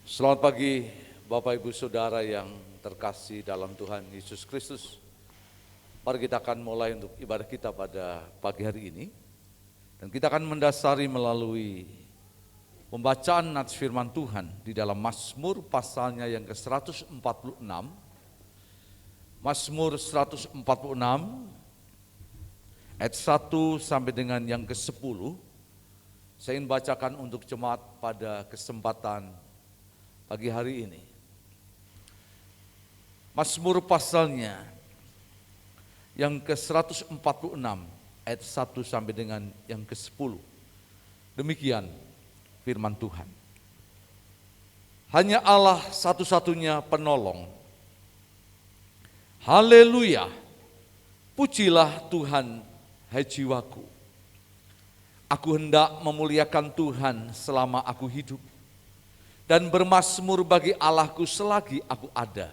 Selamat pagi Bapak Ibu Saudara yang terkasih dalam Tuhan Yesus Kristus. Mari kita akan mulai untuk ibadah kita pada pagi hari ini. Dan kita akan mendasari melalui pembacaan nats firman Tuhan di dalam Mazmur pasalnya yang ke-146. Mazmur 146 ayat 1 sampai dengan yang ke-10. Saya ingin bacakan untuk jemaat pada kesempatan pagi hari ini. Mazmur pasalnya yang ke-146 ayat 1 sampai dengan yang ke-10. Demikian firman Tuhan. Hanya Allah satu-satunya penolong. Haleluya. Pujilah Tuhan, hai jiwaku. Aku hendak memuliakan Tuhan selama aku hidup, dan bermazmur bagi Allahku selagi aku ada.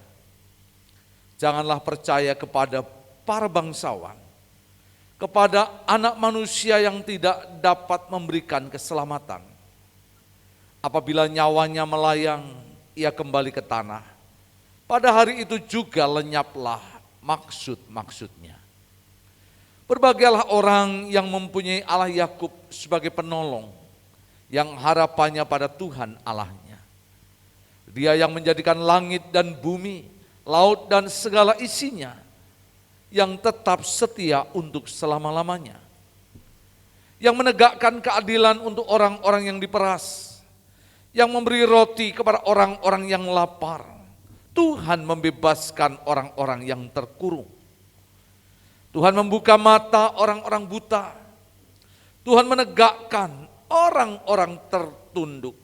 Janganlah percaya kepada para bangsawan, kepada anak manusia yang tidak dapat memberikan keselamatan. Apabila nyawanya melayang, ia kembali ke tanah. Pada hari itu juga lenyaplah maksud-maksudnya. Berbahagialah orang yang mempunyai Allah Yakub sebagai penolong, yang harapannya pada Tuhan Allahnya. Dia yang menjadikan langit dan bumi, laut dan segala isinya, yang tetap setia untuk selama-lamanya. Yang menegakkan keadilan untuk orang-orang yang diperas, yang memberi roti kepada orang-orang yang lapar. Tuhan membebaskan orang-orang yang terkurung. Tuhan membuka mata orang-orang buta. Tuhan menegakkan orang-orang tertunduk.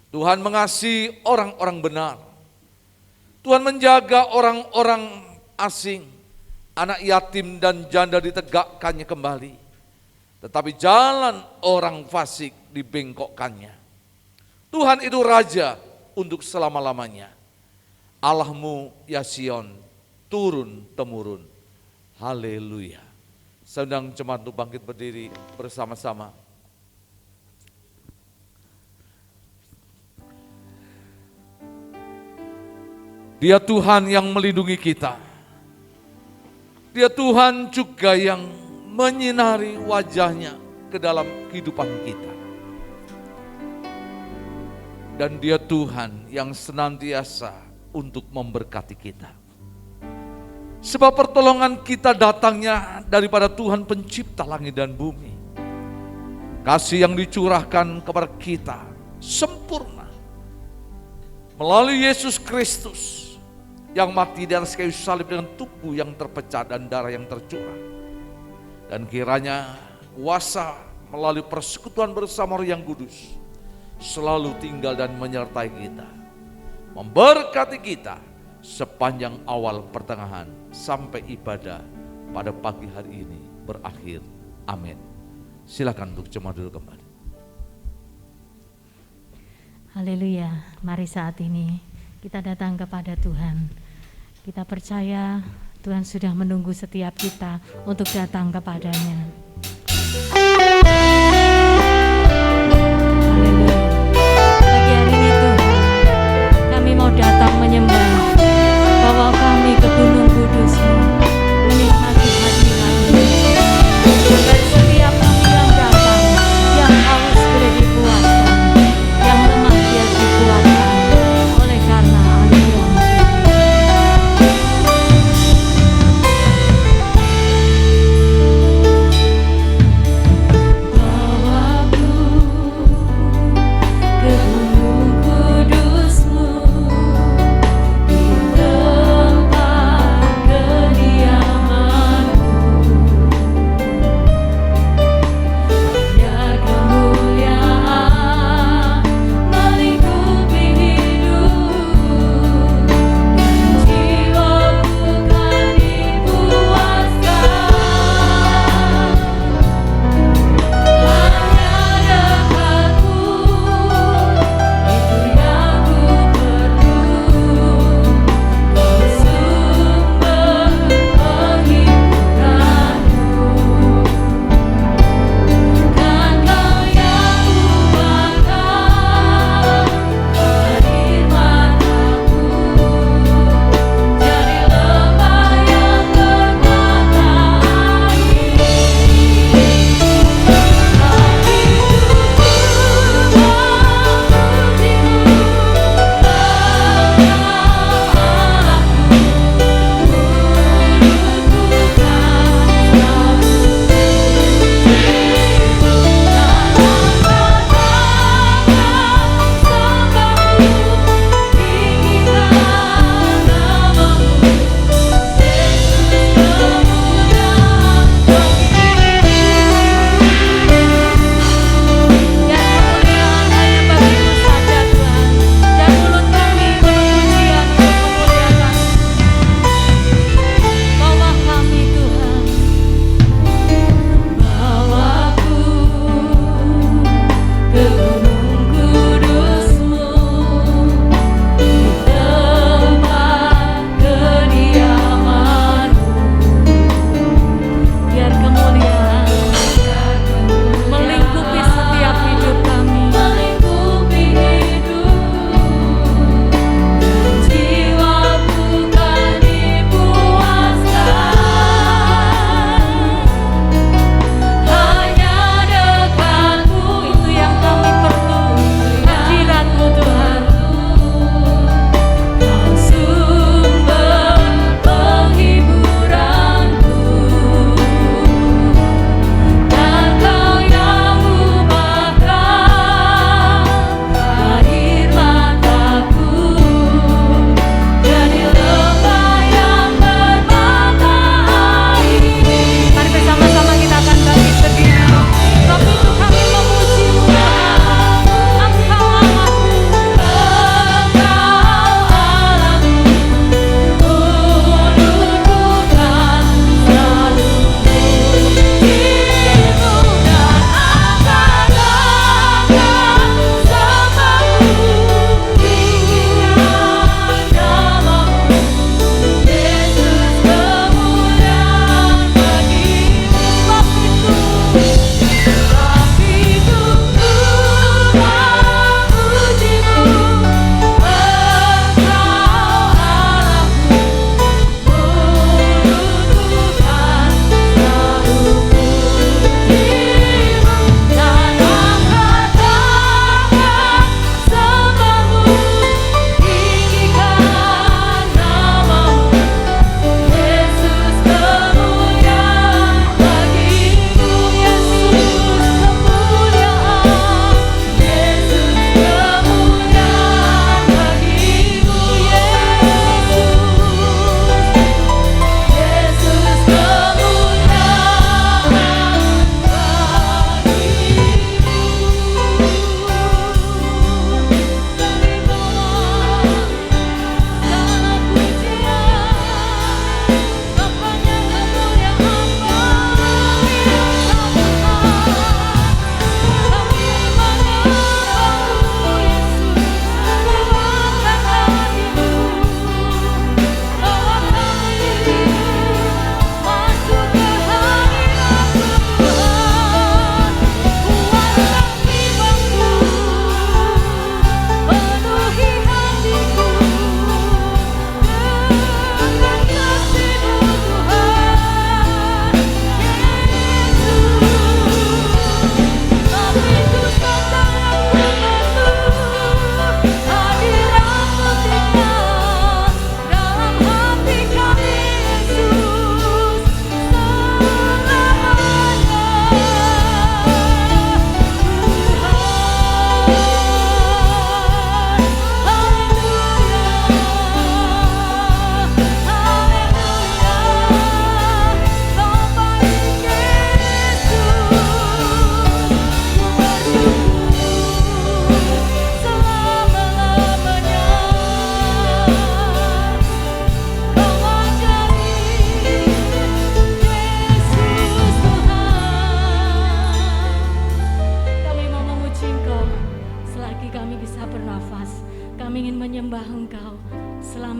Tuhan mengasihi orang-orang benar. Tuhan menjaga orang-orang asing. Anak yatim dan janda ditegakkannya kembali. Tetapi jalan orang fasik dibengkokkannya. Tuhan itu raja untuk selama-lamanya. Allahmu ya Sion, turun-temurun. Haleluya. Sedang jemaat untuk bangkit berdiri bersama-sama. Dia Tuhan yang melindungi kita. Dia Tuhan juga yang menyinari wajahnya ke dalam kehidupan kita. Dan dia Tuhan yang senantiasa untuk memberkati kita. Sebab pertolongan kita datangnya daripada Tuhan pencipta langit dan bumi. Kasih yang dicurahkan kepada kita sempurna melalui Yesus Kristus yang mati di atas kayu salib dengan tubuh yang terpecah dan darah yang tercurah. Dan kiranya kuasa melalui persekutuan bersama Roh yang kudus selalu tinggal dan menyertai kita, memberkati kita sepanjang awal pertengahan sampai ibadah pada pagi hari ini berakhir. Amin. Silakan untuk jemaat dulu kembali. Haleluya. Mari saat ini kita datang kepada Tuhan. Kita percaya Tuhan sudah menunggu setiap kita untuk datang kepadanya. Haleluya. Pagi hari ini Tuhan, kami mau datang menyembah, bawa kami ke Gunung Kudus-Mu, menikmati hadirat-Mu. Dan setiap kami yang datang, yang haus boleh dikuatkan, yang lemah dia dikuatkan, oleh karena anugerah-Mu.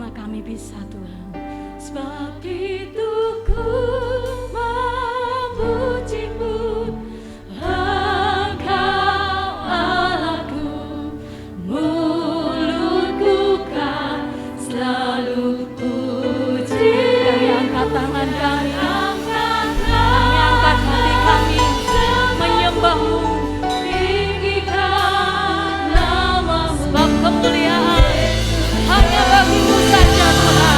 terima kami bisa Tuhan. Sebab itu ku memuji-Mu, Engkau Allahku, mulutku kan selalu puji. Kami angkat tangan kami, angkat hati kami, menyembah-Mu, tinggikan nama-Mu. Sebab kemuliaan hanya bagi-Mu saja Tuhan.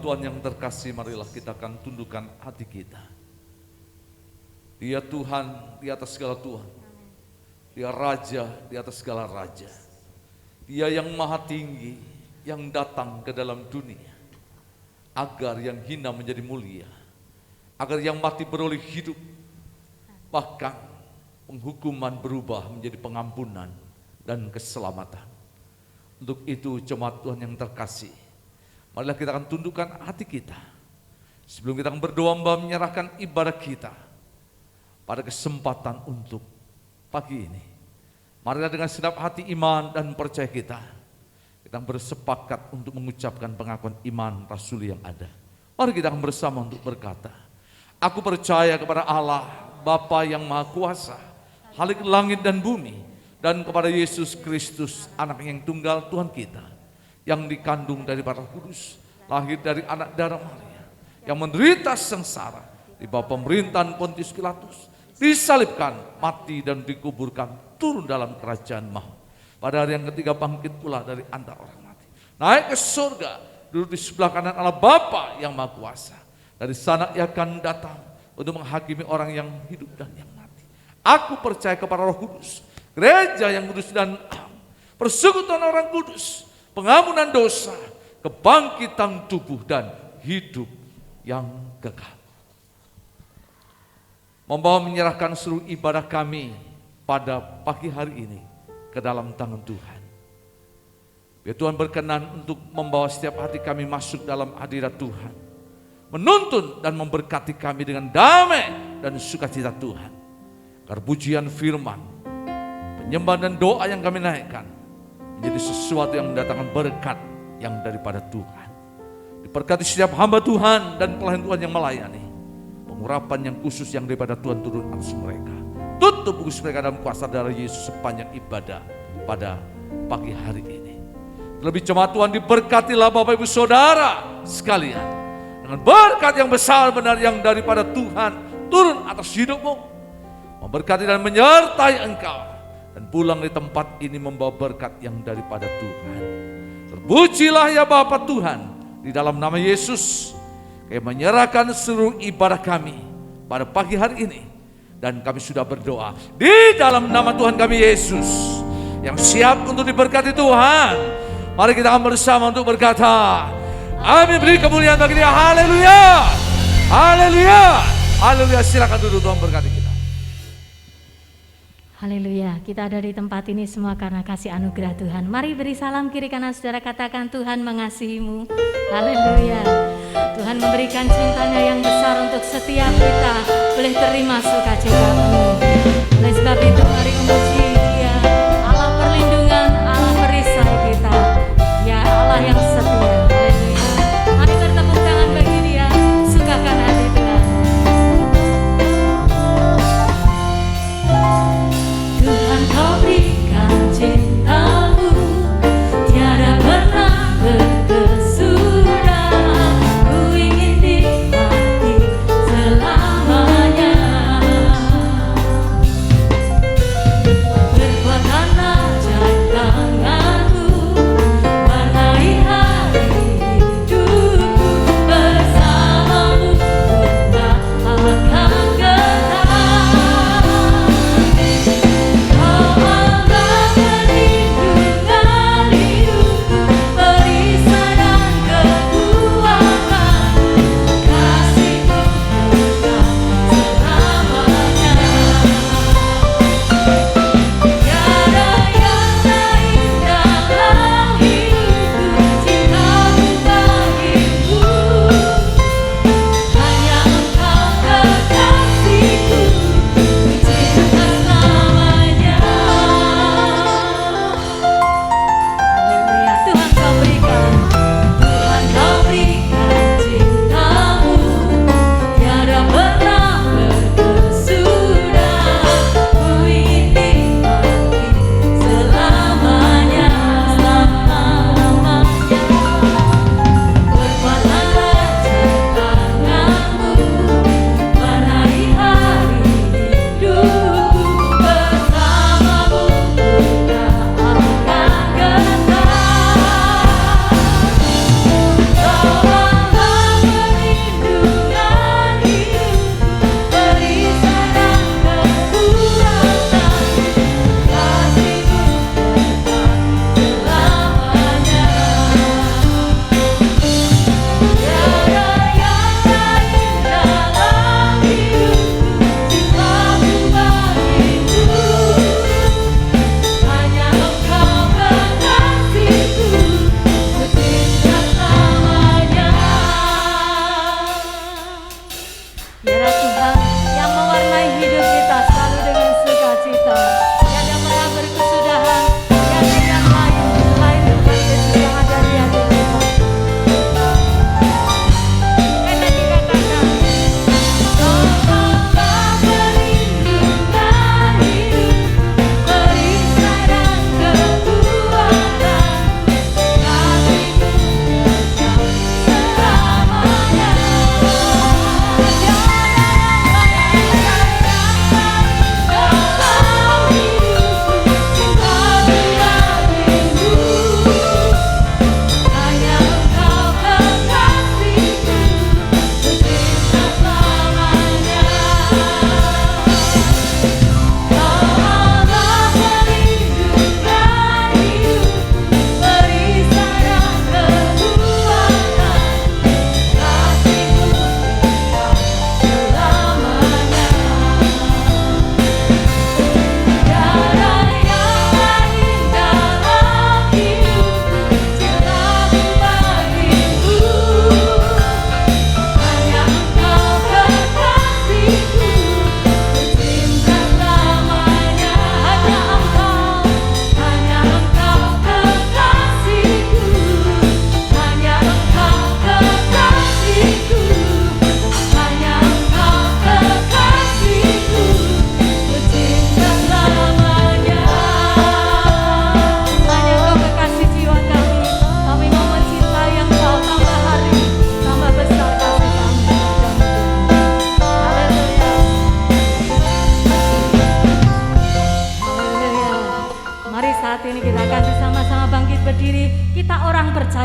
Tuhan yang terkasih, marilah kita akan tundukkan hati kita. Dia Tuhan di atas segala Tuhan. Dia Raja di atas segala Raja. Dia yang maha tinggi, yang datang ke dalam dunia, agar yang hina menjadi mulia, agar yang mati beroleh hidup, bahkan penghukuman berubah menjadi pengampunan dan keselamatan. Untuk itu jemaat Tuhan yang terkasih, marilah kita akan tundukkan hati kita. Sebelum kita akan berdoa menyerahkan ibadah kita pada kesempatan untuk pagi ini, marilah dengan segenap hati iman dan percaya kita bersepakat untuk mengucapkan pengakuan iman rasuli yang ada. Mari kita akan bersama untuk berkata, aku percaya kepada Allah, Bapa yang Maha Kuasa, Khalik langit dan bumi, dan kepada Yesus Kristus, anak yang tunggal Tuhan kita, yang dikandung dari Roh Kudus, lahir dari anak darah Maria, yang menderita sengsara di bawah pemerintahan Pontius Pilatus, disalibkan, mati dan dikuburkan, turun dalam kerajaan maut. Pada hari yang ketiga bangkit pula dari antara orang mati, naik ke surga, duduk di sebelah kanan Allah Bapa yang Maha Kuasa. Dari sana ia akan datang untuk menghakimi orang yang hidup dan yang mati. Aku percaya kepada Roh Kudus, gereja yang kudus dan persekutuan orang kudus, pengampunan dosa, kebangkitan tubuh dan hidup yang kekal. Membawa menyerahkan seluruh ibadah kami pada pagi hari ini ke dalam tangan Tuhan. Biar Tuhan berkenan untuk membawa setiap hati kami masuk dalam hadirat Tuhan, menuntun dan memberkati kami dengan damai dan sukacita Tuhan. Agar pujian firman, penyembahan dan doa yang kami naikkan menjadi sesuatu yang mendatangkan berkat yang daripada Tuhan. Diberkati setiap hamba Tuhan dan pelayan Tuhan yang melayani. Pengurapan yang khusus yang daripada Tuhan turun atas mereka. Tutup bungkus mereka dalam kuasa darah Yesus sepanjang ibadah pada pagi hari ini. Lebih jemaat Tuhan diberkatilah Bapak Ibu Saudara sekalian, dengan berkat yang besar benar yang daripada Tuhan turun atas hidupmu, memberkati dan menyertai engkau, dan pulang di tempat ini membawa berkat yang daripada Tuhan. Terpujilah ya Bapa Tuhan, di dalam nama Yesus kami menyerahkan seluruh ibadah kami pada pagi hari ini, dan kami sudah berdoa di dalam nama Tuhan kami Yesus yang siap untuk diberkati Tuhan. Mari kita akan bersama untuk berkata, amin. Beri kemuliaan bagi Dia. Haleluya, haleluya. Haleluya, silakan duduk, Tuhan berkati kita. Haleluya, kita ada di tempat ini semua karena kasih anugerah Tuhan. Mari beri salam kiri kanan saudara, katakan Tuhan mengasihimu. Haleluya, Tuhan memberikan cintanya yang besar untuk setiap kita. Boleh terima sukacitamu. Oleh sebab itu mari memuji Dia, Allah perlindungan, Allah perisai kita. Ya Allah yang setia. Haleluya. Mari bertepuk tangan bagi Dia, sukakan hati Tuhan. Tuhan kau berikan cintamu, tiada pernah berkesudahan. Ku ingin nikmati selamanya.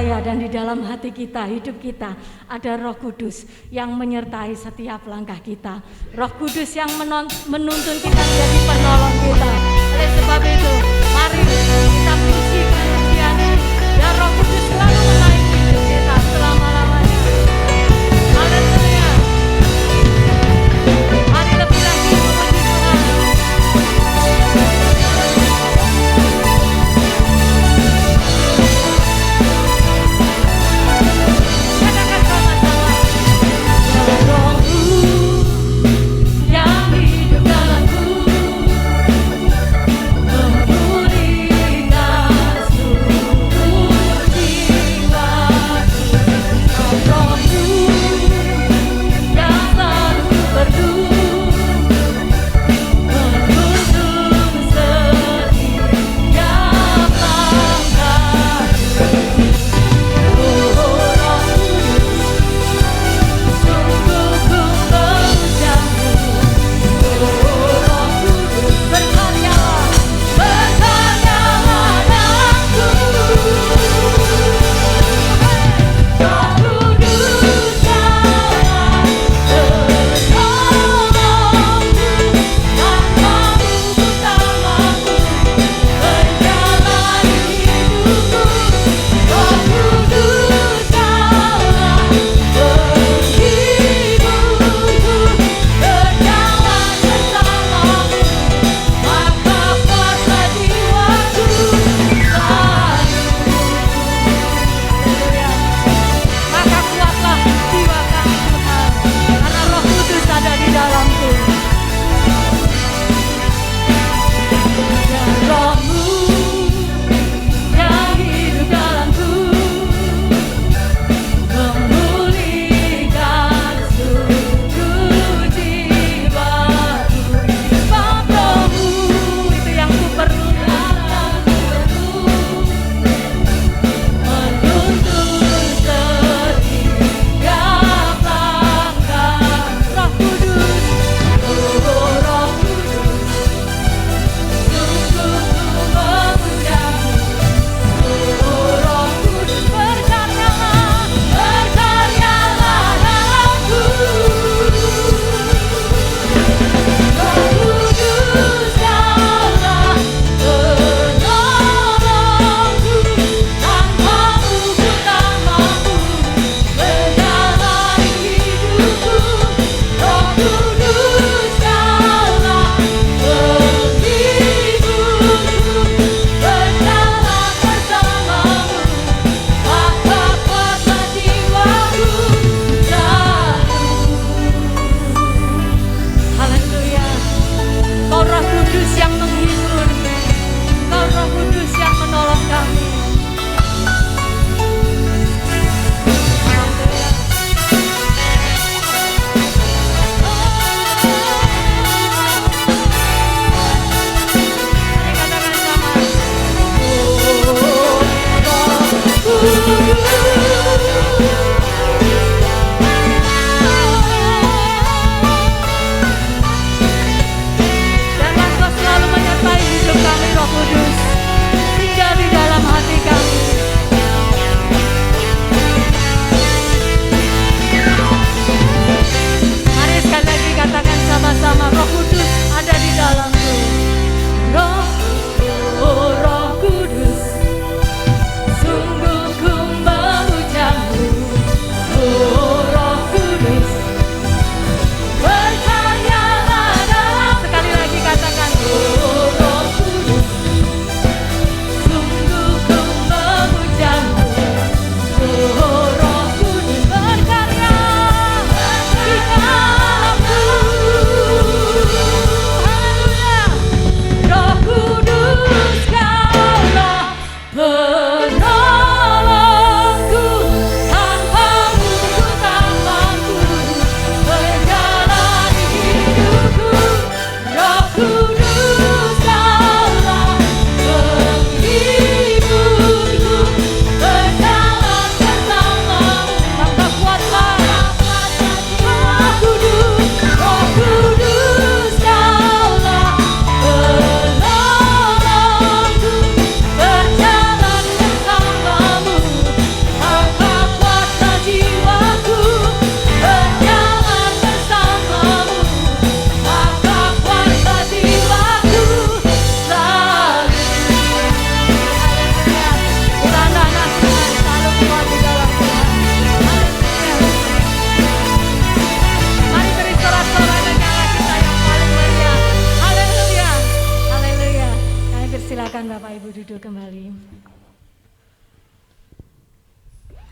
percaya dan di dalam hati kita, hidup kita ada Roh Kudus yang menyertai setiap langkah kita. Roh Kudus yang menuntun kita menjadi penolong kita. Oleh sebab itu, mari kita puji kesucian dan Roh Kudus selalu menaiki hidup kita selama-lamanya. Haleluya.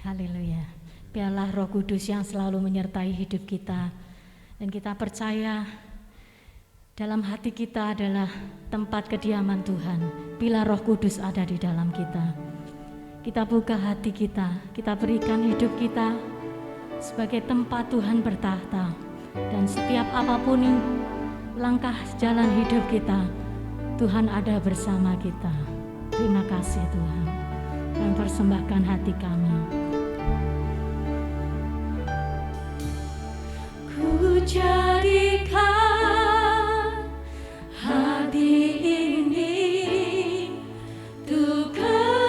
Haleluya. Biarlah Roh Kudus yang selalu menyertai hidup kita. Dan kita percaya dalam hati kita adalah tempat kediaman Tuhan. Bila Roh Kudus ada di dalam kita, kita buka hati kita berikan hidup kita sebagai tempat Tuhan bertahta. Dan setiap apapun langkah jalan hidup kita, Tuhan ada bersama kita. Terima kasih Tuhan. Kami persembahkan hati kami. Ku jadikan hati ini untuk kediaman-Mu.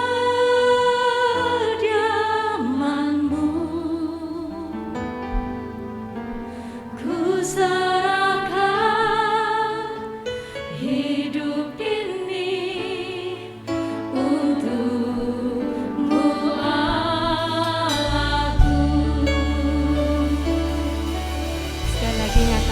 Ku serahkan hidup ini untuk-Mu, Allahku. Sekali lagi nyatakan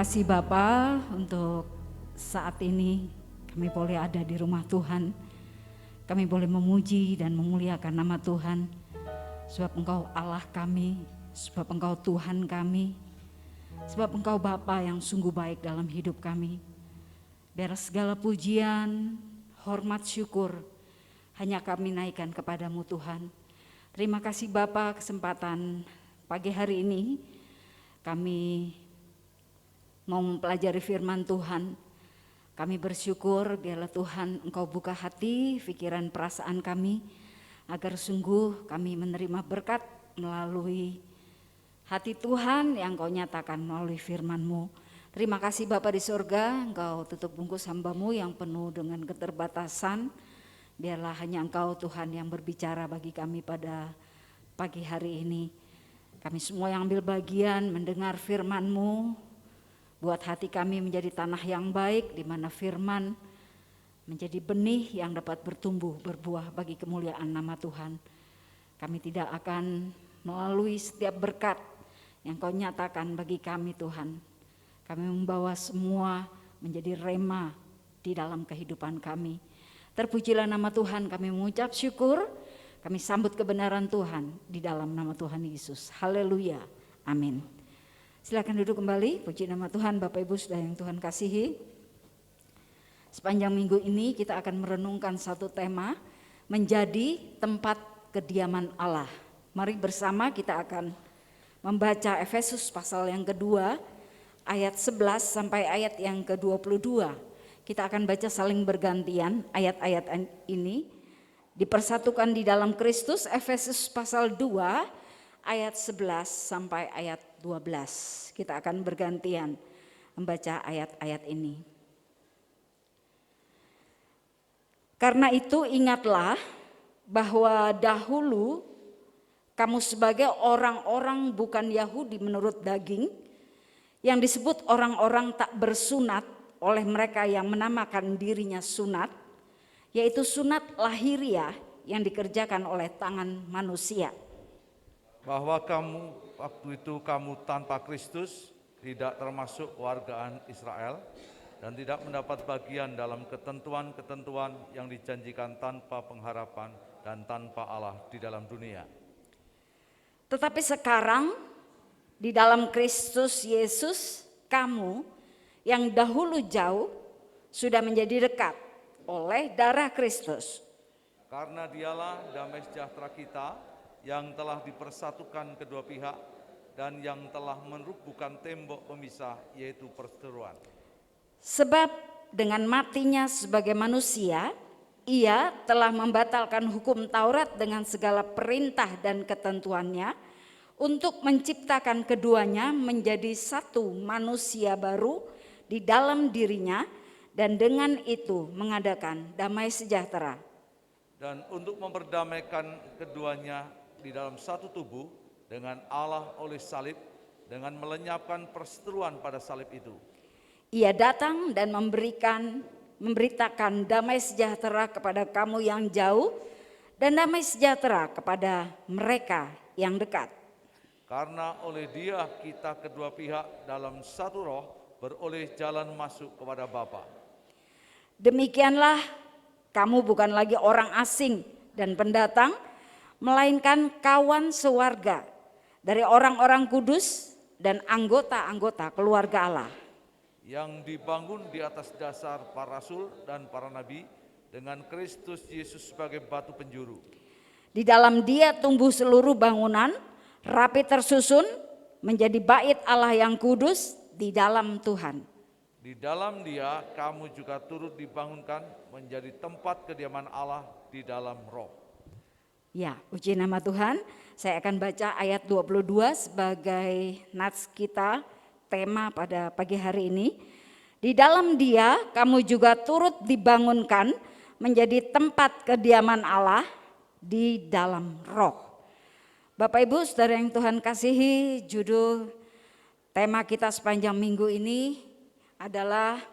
kasih Bapa untuk saat ini kami boleh ada di rumah Tuhan. Kami boleh memuji dan memuliakan nama Tuhan. Sebab Engkau Allah kami, sebab Engkau Tuhan kami, sebab Engkau Bapa yang sungguh baik dalam hidup kami. Biar segala pujian, hormat, syukur hanya kami naikkan kepadamu Tuhan. Terima kasih Bapa, kesempatan pagi hari ini kami mau mempelajari firman Tuhan. Kami bersyukur biarlah Tuhan Engkau buka hati, pikiran, perasaan kami, agar sungguh kami menerima berkat melalui hati Tuhan yang Engkau nyatakan melalui firman-Mu. Terima kasih Bapa di surga, Engkau tutup bungkus hamba-Mu yang penuh dengan keterbatasan. Biarlah hanya Engkau Tuhan yang berbicara bagi kami pada pagi hari ini. Kami semua yang ambil bagian mendengar firman-Mu, buat hati kami menjadi tanah yang baik di mana firman menjadi benih yang dapat bertumbuh berbuah bagi kemuliaan nama Tuhan. Kami tidak akan melalui setiap berkat yang Kau nyatakan bagi kami Tuhan. Kami membawa semua menjadi rema di dalam kehidupan kami. Terpujilah nama Tuhan, kami mengucap syukur, kami sambut kebenaran Tuhan di dalam nama Tuhan Yesus. Haleluya, amin. Silakan duduk kembali, puji nama Tuhan. Bapak Ibu Saudara yang Tuhan kasihi, sepanjang minggu ini kita akan merenungkan satu tema, menjadi tempat kediaman Allah. Mari bersama kita akan membaca Efesus pasal yang kedua, ayat 11 sampai ayat yang ke-22. Kita akan baca saling bergantian ayat-ayat ini, dipersatukan di dalam Kristus. Efesus pasal 2 ayat 11 sampai ayat 12. Kita akan bergantian membaca ayat-ayat ini. Karena itu ingatlah bahwa dahulu kamu sebagai orang-orang bukan Yahudi menurut daging, yang disebut orang-orang tak bersunat oleh mereka yang menamakan dirinya sunat, yaitu sunat lahiriah yang dikerjakan oleh tangan manusia. Bahwa waktu itu kamu tanpa Kristus, tidak termasuk kewargaan Israel, dan tidak mendapat bagian dalam ketentuan-ketentuan yang dijanjikan tanpa pengharapan dan tanpa Allah di dalam dunia. Tetapi sekarang di dalam Kristus Yesus, kamu yang dahulu jauh sudah menjadi dekat oleh darah Kristus. Karena Dialah damai sejahtera kita, yang telah dipersatukan kedua pihak dan yang telah merubuhkan tembok pemisah, yaitu perseteruan. Sebab dengan matinya sebagai manusia, ia telah membatalkan hukum Taurat dengan segala perintah dan ketentuannya, untuk menciptakan keduanya menjadi satu manusia baru di dalam dirinya, dan dengan itu mengadakan damai sejahtera. Dan untuk memperdamaikan keduanya di dalam satu tubuh dengan Allah oleh salib, dengan melenyapkan perseteruan pada salib itu. Ia datang dan memberitakan damai sejahtera kepada kamu yang jauh, dan damai sejahtera kepada mereka yang dekat. Karena oleh Dia kita kedua pihak dalam satu roh beroleh jalan masuk kepada Bapa. Demikianlah kamu bukan lagi orang asing dan pendatang, melainkan kawan sewarga dari orang-orang kudus dan anggota-anggota keluarga Allah, yang dibangun di atas dasar para rasul dan para nabi, dengan Kristus Yesus sebagai batu penjuru. Di dalam Dia tumbuh seluruh bangunan, rapi tersusun menjadi bait Allah yang kudus di dalam Tuhan. Di dalam Dia kamu juga turut dibangunkan menjadi tempat kediaman Allah di dalam roh. Ya, puji nama Tuhan. Saya akan baca ayat 22 sebagai nats kita, tema pada pagi hari ini. Di dalam Dia kamu juga turut dibangunkan menjadi tempat kediaman Allah di dalam roh. Bapak Ibu Saudara yang Tuhan kasihi, judul tema kita sepanjang minggu ini adalah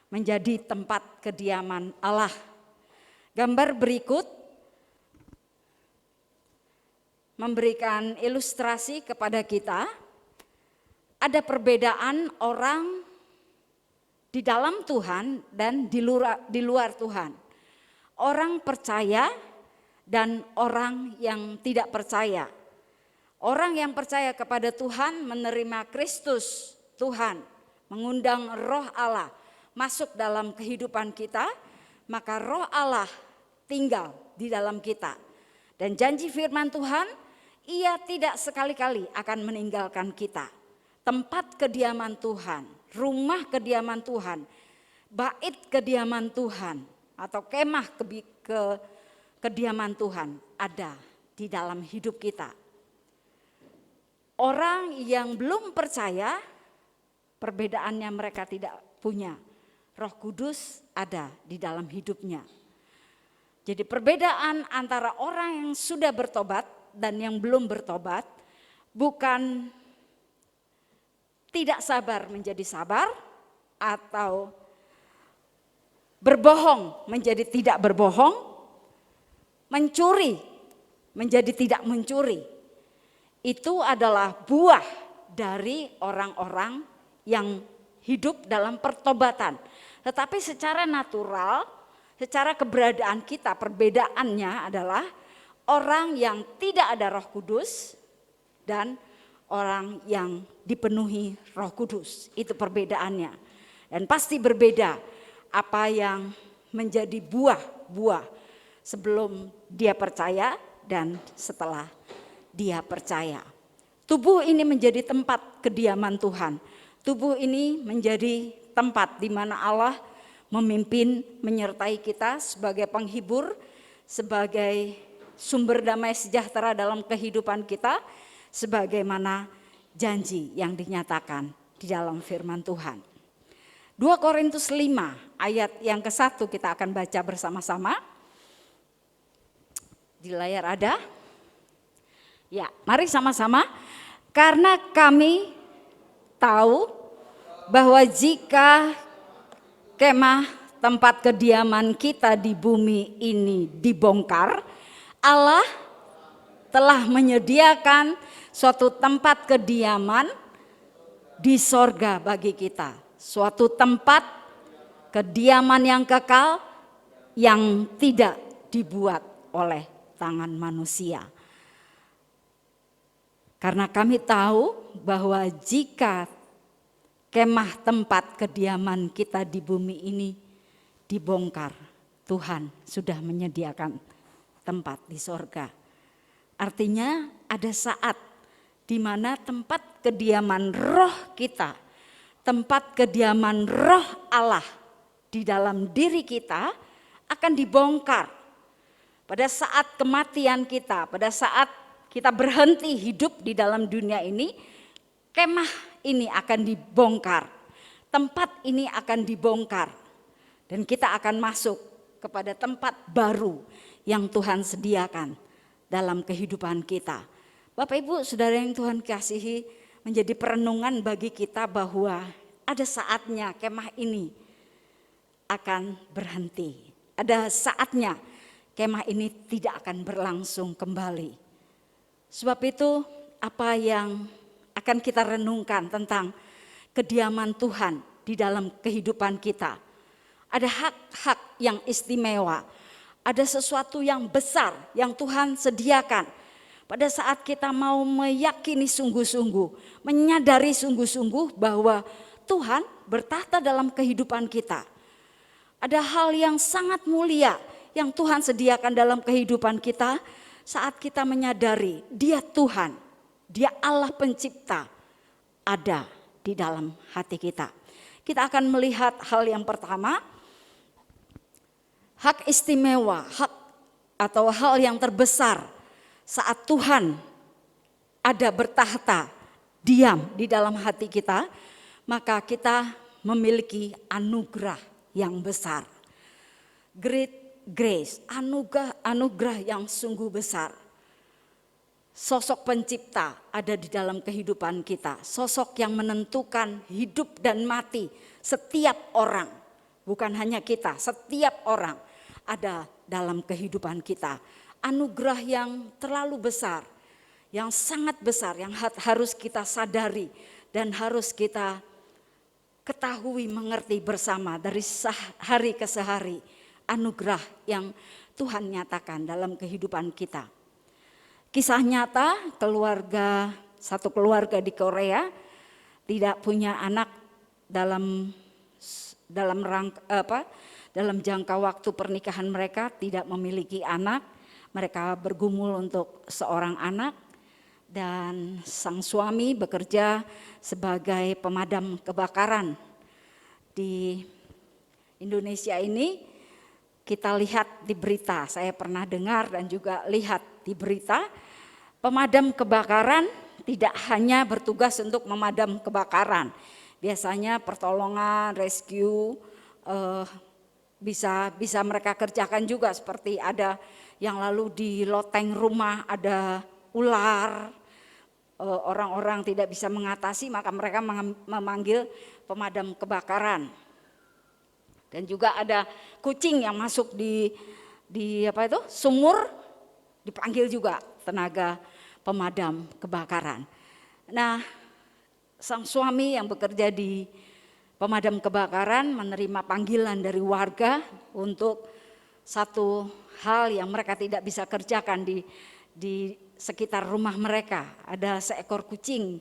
menjadi tempat kediaman Allah. Gambar berikut memberikan ilustrasi kepada kita, ada perbedaan orang di dalam Tuhan dan di luar Tuhan. Orang percaya dan orang yang tidak percaya. Orang yang percaya kepada Tuhan menerima Kristus Tuhan, mengundang Roh Allah masuk dalam kehidupan kita, maka Roh Allah tinggal di dalam kita. Dan janji firman Tuhan, Ia tidak sekali-kali akan meninggalkan kita. Tempat kediaman Tuhan, rumah kediaman Tuhan, bait kediaman Tuhan atau kemah kediaman Tuhan ada di dalam hidup kita. Orang yang belum percaya, perbedaannya mereka tidak punya. Roh Kudus ada di dalam hidupnya. Jadi perbedaan antara orang yang sudah bertobat dan yang belum bertobat bukan tidak sabar menjadi sabar atau berbohong menjadi tidak berbohong, mencuri menjadi tidak mencuri. Itu adalah buah dari orang-orang yang hidup dalam pertobatan. Tetapi secara natural, secara keberadaan kita, perbedaannya adalah orang yang tidak ada Roh Kudus dan orang yang dipenuhi Roh Kudus. Itu perbedaannya. Dan pasti berbeda apa yang menjadi buah-buah sebelum dia percaya dan setelah dia percaya. Tubuh ini menjadi tempat kediaman Tuhan. Tubuh ini menjadi tempat di mana Allah memimpin, menyertai kita sebagai penghibur, sebagai sumber damai sejahtera dalam kehidupan kita, sebagaimana janji yang dinyatakan di dalam firman Tuhan. 2 Korintus 5 ayat yang ke-1 kita akan baca bersama-sama. Di layar ada? Ya, mari sama-sama. Karena kami tahu bahwa jika kemah tempat kediaman kita di bumi ini dibongkar, Allah telah menyediakan suatu tempat kediaman di sorga bagi kita. Suatu tempat kediaman yang kekal yang tidak dibuat oleh tangan manusia. Karena kami tahu bahwa jika kemah tempat kediaman kita di bumi ini dibongkar, Tuhan sudah menyediakan tempat di sorga. Artinya ada saat di mana tempat kediaman roh kita, tempat kediaman roh Allah di dalam diri kita akan dibongkar. Pada saat kematian kita, pada saat kita berhenti hidup di dalam dunia ini, kemah ini akan dibongkar. Tempat ini akan dibongkar. Dan kita akan masuk kepada tempat baru yang Tuhan sediakan dalam kehidupan kita. Bapak Ibu Saudara yang Tuhan kasihi, menjadi perenungan bagi kita bahwa ada saatnya kemah ini akan berhenti. Ada saatnya kemah ini tidak akan berlangsung kembali. Sebab itu apa yang akan kita renungkan tentang kediaman Tuhan di dalam kehidupan kita. Ada hak-hak yang istimewa, ada sesuatu yang besar yang Tuhan sediakan. Pada saat kita mau meyakini sungguh-sungguh, menyadari sungguh-sungguh bahwa Tuhan bertahta dalam kehidupan kita. Ada hal yang sangat mulia yang Tuhan sediakan dalam kehidupan kita saat kita menyadari Dia Tuhan, Dia Allah pencipta ada di dalam hati kita. Kita akan melihat hal yang pertama, hak istimewa, hak atau hal yang terbesar saat Tuhan ada bertahta, diam di dalam hati kita, maka kita memiliki anugerah yang besar. Great grace, anugerah yang sungguh besar. Sosok pencipta ada di dalam kehidupan kita. Sosok yang menentukan hidup dan mati setiap orang. Bukan hanya kita, setiap orang ada dalam kehidupan kita. Anugerah yang terlalu besar, yang sangat besar, yang harus kita sadari dan harus kita ketahui, mengerti bersama dari hari ke hari anugerah yang Tuhan nyatakan dalam kehidupan kita. Kisah nyata satu keluarga di Korea tidak punya anak dalam jangka waktu pernikahan mereka, tidak memiliki anak. Mereka bergumul untuk seorang anak, dan sang suami bekerja sebagai pemadam kebakaran. Di Indonesia ini kita lihat di berita, saya pernah dengar dan juga lihat di berita, pemadam kebakaran tidak hanya bertugas untuk memadam kebakaran. Biasanya pertolongan, rescue bisa mereka kerjakan juga, seperti ada yang lalu di loteng rumah ada ular, orang-orang tidak bisa mengatasi, maka mereka memanggil pemadam kebakaran. Dan juga ada kucing yang masuk di sumur, dipanggil juga tenaga pemadam kebakaran. Nah, sang suami yang bekerja di pemadam kebakaran menerima panggilan dari warga untuk satu hal yang mereka tidak bisa kerjakan di sekitar rumah mereka. Ada seekor kucing,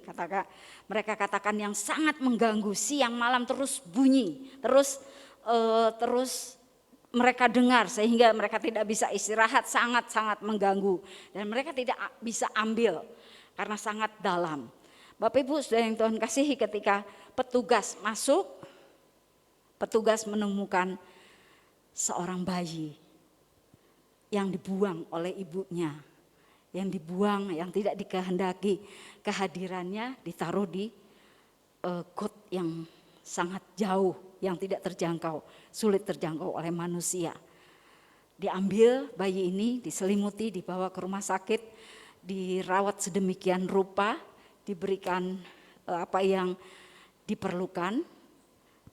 mereka katakan, yang sangat mengganggu, siang malam terus bunyi, terus mereka dengar sehingga mereka tidak bisa istirahat, sangat-sangat mengganggu, dan mereka tidak bisa ambil karena sangat dalam. Bapak Ibu Saudara yang Tuhan kasihi, ketika petugas masuk, petugas menemukan seorang bayi yang dibuang oleh ibunya, yang dibuang, yang tidak dikehendaki kehadirannya, ditaruh di got yang sangat jauh, yang tidak terjangkau, sulit terjangkau oleh manusia. Diambil bayi ini, diselimuti, dibawa ke rumah sakit, dirawat sedemikian rupa, diberikan apa yang diperlukan,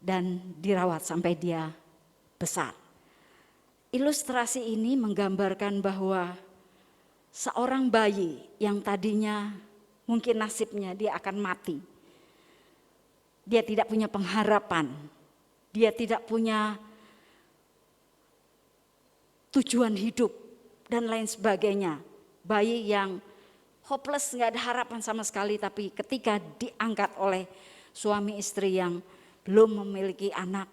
dan dirawat sampai dia besar. Ilustrasi ini menggambarkan bahwa seorang bayi yang tadinya mungkin nasibnya dia akan mati, dia tidak punya pengharapan, dia tidak punya tujuan hidup dan lain sebagainya. Bayi yang hopeless, gak ada harapan sama sekali, tapi ketika diangkat oleh suami istri yang belum memiliki anak,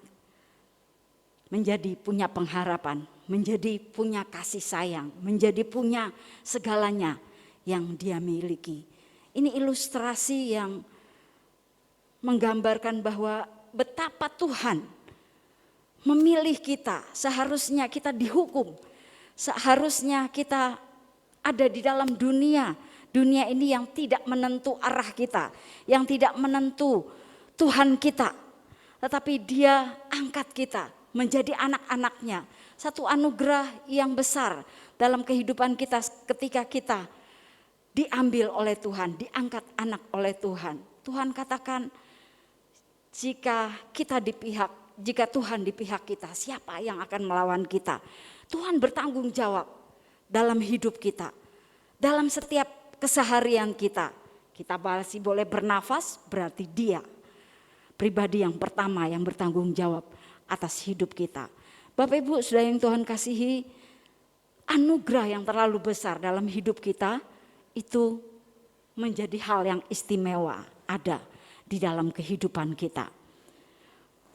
menjadi punya pengharapan, menjadi punya kasih sayang, menjadi punya segalanya yang dia miliki. Ini ilustrasi yang menggambarkan bahwa betapa Tuhan memilih kita. Seharusnya kita dihukum, seharusnya kita ada di dalam dunia ini yang tidak menentu arah kita, yang tidak menentu Tuhan kita, tetapi Dia angkat kita menjadi anak-anaknya. Satu anugerah yang besar dalam kehidupan kita ketika kita diambil oleh Tuhan, diangkat anak oleh Tuhan. Tuhan katakan, jika Tuhan di pihak kita, siapa yang akan melawan kita? Tuhan bertanggung jawab dalam hidup kita, dalam setiap keseharian kita. Kita masih boleh bernafas, berarti Dia pribadi yang pertama yang bertanggung jawab atas hidup kita. Bapak Ibu Saudara yang Tuhan kasihi, anugerah yang terlalu besar dalam hidup kita itu menjadi hal yang istimewa ada di dalam kehidupan kita.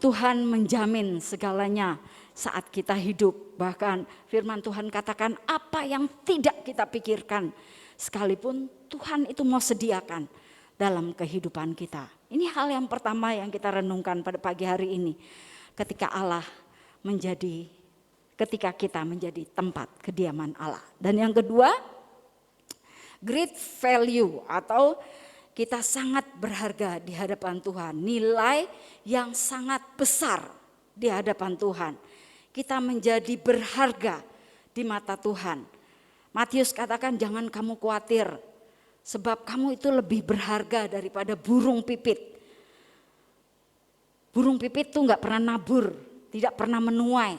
Tuhan menjamin segalanya saat kita hidup. Bahkan firman Tuhan katakan, apa yang tidak kita pikirkan sekalipun Tuhan itu mau sediakan dalam kehidupan kita. Ini hal yang pertama yang kita renungkan pada pagi hari ini. Ketika kita menjadi tempat kediaman Allah. Dan yang kedua, great value, atau kita sangat berharga di hadapan Tuhan. Nilai yang sangat besar di hadapan Tuhan. Kita menjadi berharga di mata Tuhan. Matius katakan, jangan kamu khawatir, sebab kamu itu lebih berharga daripada burung pipit. Burung pipit tuh gak pernah nabur, tidak pernah menuai,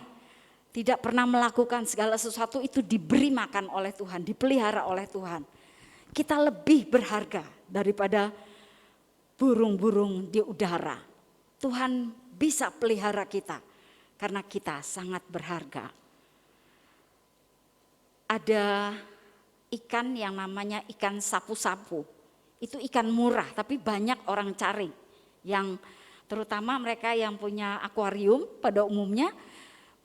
tidak pernah melakukan segala sesuatu, itu diberi makan oleh Tuhan, dipelihara oleh Tuhan. Kita lebih berharga daripada burung-burung di udara. Tuhan bisa pelihara kita karena kita sangat berharga. Ada ikan yang namanya ikan sapu-sapu. Itu ikan murah tapi banyak orang cari. Yang terutama mereka yang punya akuarium pada umumnya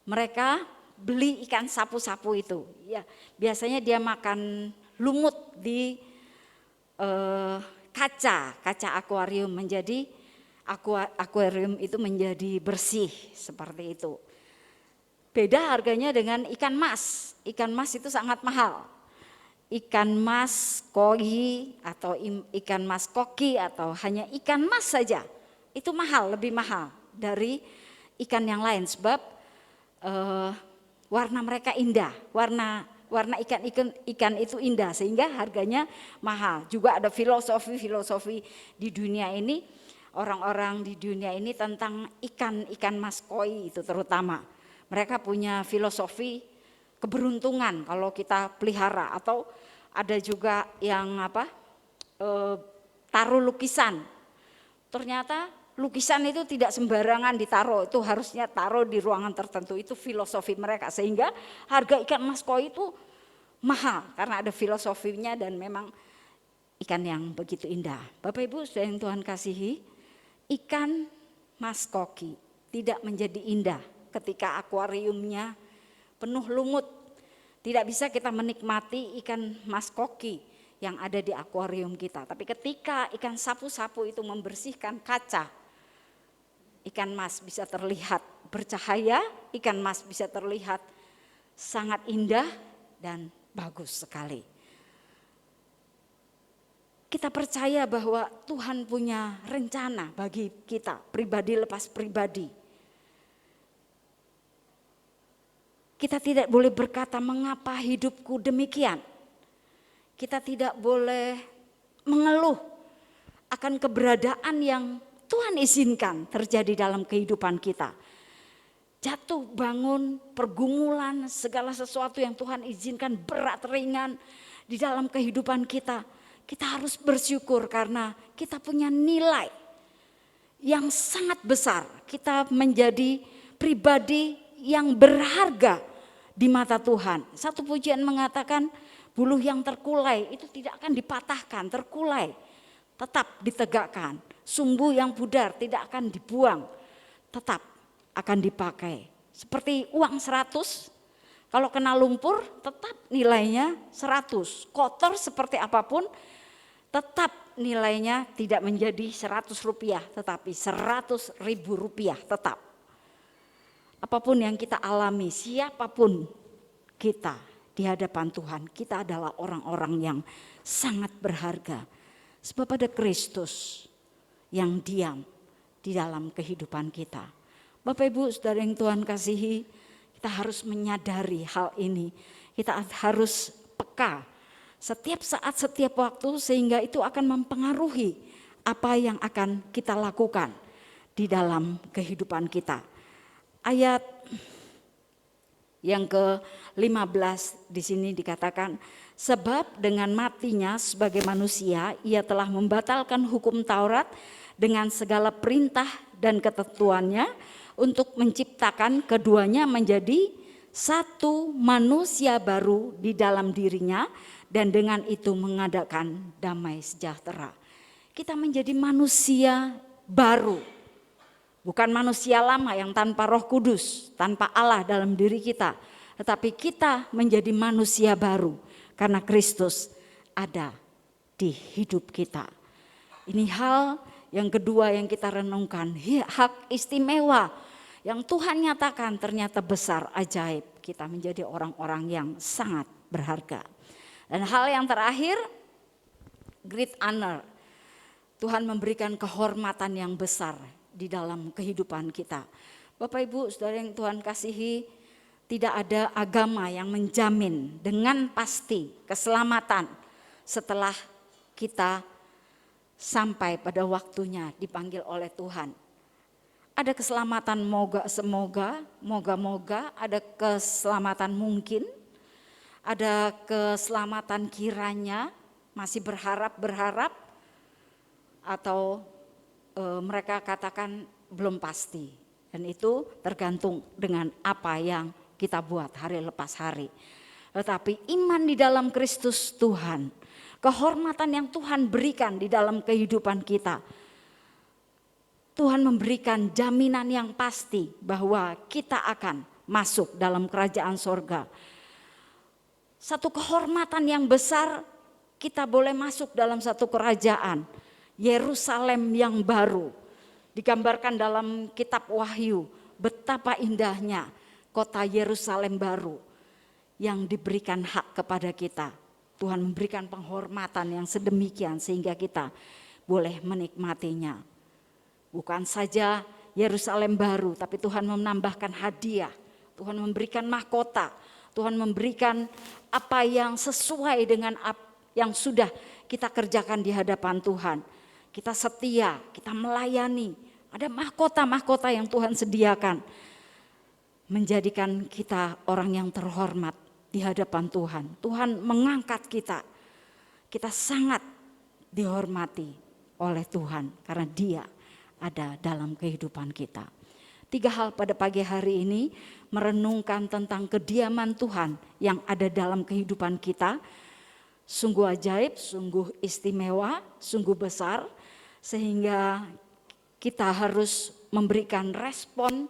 mereka beli ikan sapu-sapu itu. Ya, biasanya dia makan lumut di kaca akuarium, menjadi akuarium itu menjadi bersih seperti itu. Beda harganya dengan ikan mas. Ikan mas itu sangat mahal. Ikan mas koi atau ikan mas koki atau hanya ikan mas saja itu mahal, lebih mahal dari ikan yang lain sebab warna mereka indah, warna ikan itu indah sehingga harganya mahal. Juga ada filosofi di dunia ini, orang-orang di dunia ini tentang ikan mas koi itu terutama. Mereka punya filosofi keberuntungan kalau kita pelihara, atau ada juga yang taruh lukisan. Ternyata lukisan itu tidak sembarangan ditaruh, itu harusnya taruh di ruangan tertentu, itu filosofi mereka. Sehingga harga ikan mas koi itu mahal karena ada filosofinya dan memang ikan yang begitu indah. Bapak Ibu saudara yang Tuhan kasihi, ikan mas koki tidak menjadi indah ketika akuariumnya penuh lumut. Tidak bisa kita menikmati ikan mas koki yang ada di akuarium kita. Tapi ketika ikan sapu-sapu itu membersihkan kaca, ikan mas bisa terlihat bercahaya, ikan mas bisa terlihat sangat indah dan bagus sekali. Kita percaya bahwa Tuhan punya rencana bagi kita, pribadi lepas pribadi. Kita tidak boleh berkata mengapa hidupku demikian. Kita tidak boleh mengeluh akan keberadaan yang Tuhan izinkan terjadi dalam kehidupan kita. Jatuh bangun, pergumulan, segala sesuatu yang Tuhan izinkan berat ringan di dalam kehidupan kita. Kita harus bersyukur karena kita punya nilai yang sangat besar. Kita menjadi pribadi yang berharga di mata Tuhan. Satu pujian mengatakan buluh yang terkulai itu tidak akan dipatahkan, terkulai tetap ditegakkan. Sumbu yang pudar tidak akan dibuang, tetap akan dipakai. Seperti uang 100, kalau kena lumpur tetap nilainya 100. Kotor seperti apapun tetap nilainya tidak menjadi 100 rupiah, tetapi 100.000 rupiah tetap. Apapun yang kita alami, siapapun kita di hadapan Tuhan, kita adalah orang-orang yang sangat berharga. Sebab ada Kristus yang diam di dalam kehidupan kita. Bapak Ibu saudara yang Tuhan kasihi, kita harus menyadari hal ini. Kita harus peka setiap saat, setiap waktu, sehingga itu akan mempengaruhi apa yang akan kita lakukan di dalam kehidupan kita. Ayat yang ke-15 di sini dikatakan, sebab dengan matinya sebagai manusia ia telah membatalkan hukum Taurat dengan segala perintah dan ketentuannya untuk menciptakan keduanya menjadi satu manusia baru di dalam dirinya dan dengan itu mengadakan damai sejahtera. Kita menjadi manusia baru. Bukan manusia lama yang tanpa Roh Kudus, tanpa Allah dalam diri kita. Tetapi kita menjadi manusia baru karena Kristus ada di hidup kita. Ini hal yang kedua yang kita renungkan. Hak istimewa yang Tuhan nyatakan ternyata besar, ajaib. Kita menjadi orang-orang yang sangat berharga. Dan hal yang terakhir, great honor. Tuhan memberikan kehormatan yang besar di dalam kehidupan kita. Bapak Ibu saudara yang Tuhan kasihi, tidak ada agama yang menjamin dengan pasti keselamatan setelah kita sampai pada waktunya dipanggil oleh Tuhan. Ada keselamatan moga-moga, ada keselamatan mungkin, ada keselamatan kiranya, masih berharap, atau mereka katakan belum pasti. Dan itu tergantung dengan apa yang kita buat hari lepas hari. Tetapi iman di dalam Kristus Tuhan, kehormatan yang Tuhan berikan di dalam kehidupan kita, Tuhan memberikan jaminan yang pasti bahwa kita akan masuk dalam kerajaan sorga. Satu kehormatan yang besar, kita boleh masuk dalam satu kerajaan, Yerusalem yang baru. Digambarkan dalam kitab Wahyu, betapa indahnya kota Yerusalem baru yang diberikan hak kepada kita. Tuhan memberikan penghormatan yang sedemikian sehingga kita boleh menikmatinya. Bukan saja Yerusalem baru, tapi Tuhan menambahkan hadiah. Tuhan memberikan mahkota. Tuhan memberikan apa yang sesuai dengan yang sudah kita kerjakan di hadapan Tuhan. Kita setia, kita melayani. Ada mahkota-mahkota yang Tuhan sediakan. Menjadikan kita orang yang terhormat di hadapan Tuhan. Tuhan mengangkat kita. Kita sangat dihormati oleh Tuhan karena Dia ada dalam kehidupan kita. 3 hal pada pagi hari ini, merenungkan tentang kediaman Tuhan yang ada dalam kehidupan kita. Sungguh ajaib, sungguh istimewa, sungguh besar, sehingga kita harus memberikan respon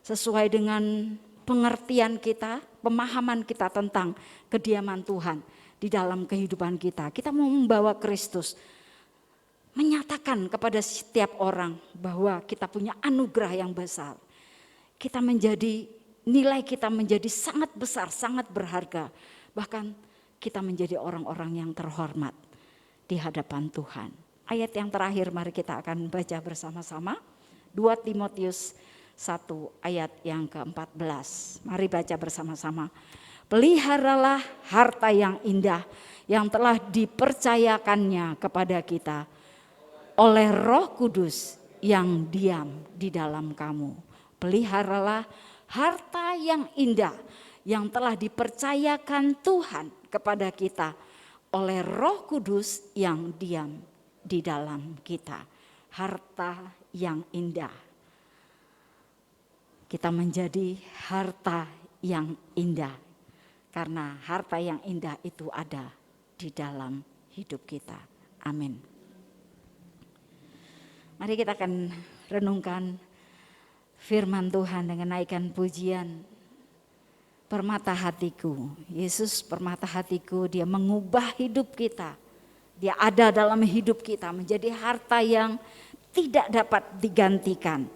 sesuai dengan pengertian kita, pemahaman kita tentang kediaman Tuhan di dalam kehidupan kita. Kita mau membawa Kristus, menyatakan kepada setiap orang bahwa kita punya anugerah yang besar. Kita menjadi, nilai kita menjadi sangat besar, sangat berharga. Bahkan kita menjadi orang-orang yang terhormat di hadapan Tuhan. Ayat yang terakhir mari kita akan baca bersama-sama. 2 Timotius 1 ayat yang ke-14. Mari baca bersama-sama. Peliharalah harta yang indah yang telah dipercayakannya kepada kita oleh Roh Kudus yang diam di dalam kamu. Peliharalah harta yang indah yang telah dipercayakan Tuhan kepada kita oleh Roh Kudus yang diam di dalam kita. Harta yang indah. Kita menjadi harta yang indah karena harta yang indah itu ada di dalam hidup kita. Amin. Mari kita akan renungkan firman Tuhan dengan naikkan pujian. Permata hatiku, Yesus permata hatiku, Dia mengubah hidup kita. Dia ada dalam hidup kita menjadi harta yang tidak dapat digantikan.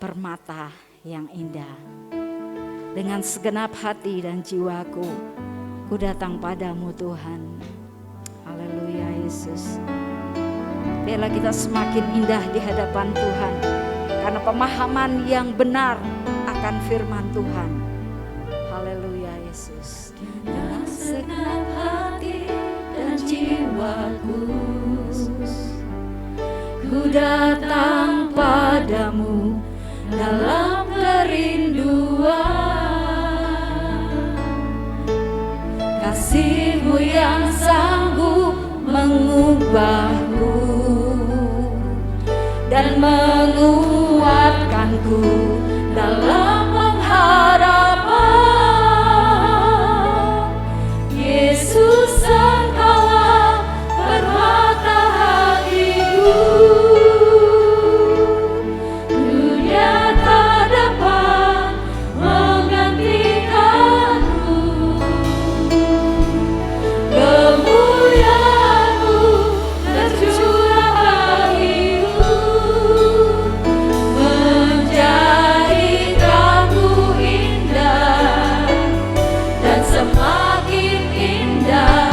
Permata yang indah. Dengan segenap hati dan jiwaku, ku datang padamu Tuhan. Haleluya Yesus. Biarlah kita semakin indah di hadapan Tuhan. Karena pemahaman yang benar akan firman Tuhan. Haleluya Yesus. Dengan segenap hati dan jiwaku, ku datang padamu dalam kerinduan. Kasih-Mu yang sanggup mengubahku dan menguatkanku dalam pengharapan. Yesus, Engkaulah permata hatiku. Dunia tak dapat menggantikanmu. Kemuliaan-Mu tercurah bagiku, menjadikanku indah dan semakin indah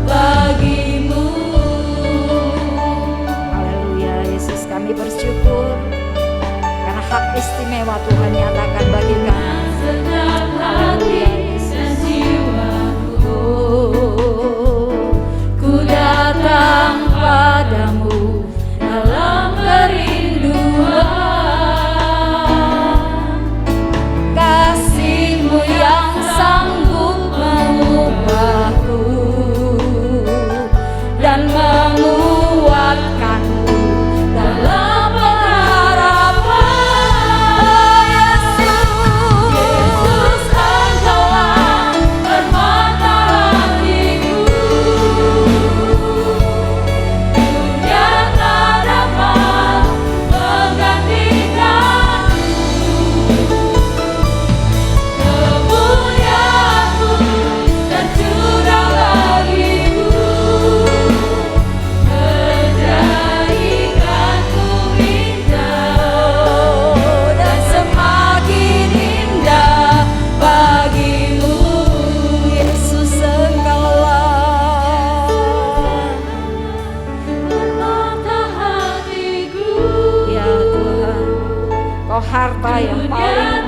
bagimu. Haleluya Yesus, kami bersyukur karena hak istimewa Tuhan nyatakan bagi kami. Haleluya Yesus. Ku datang padamu dalam kerinduan. Kasih-Mu yang sanggup mengubahku dan menguatkanku dalam pengharapan.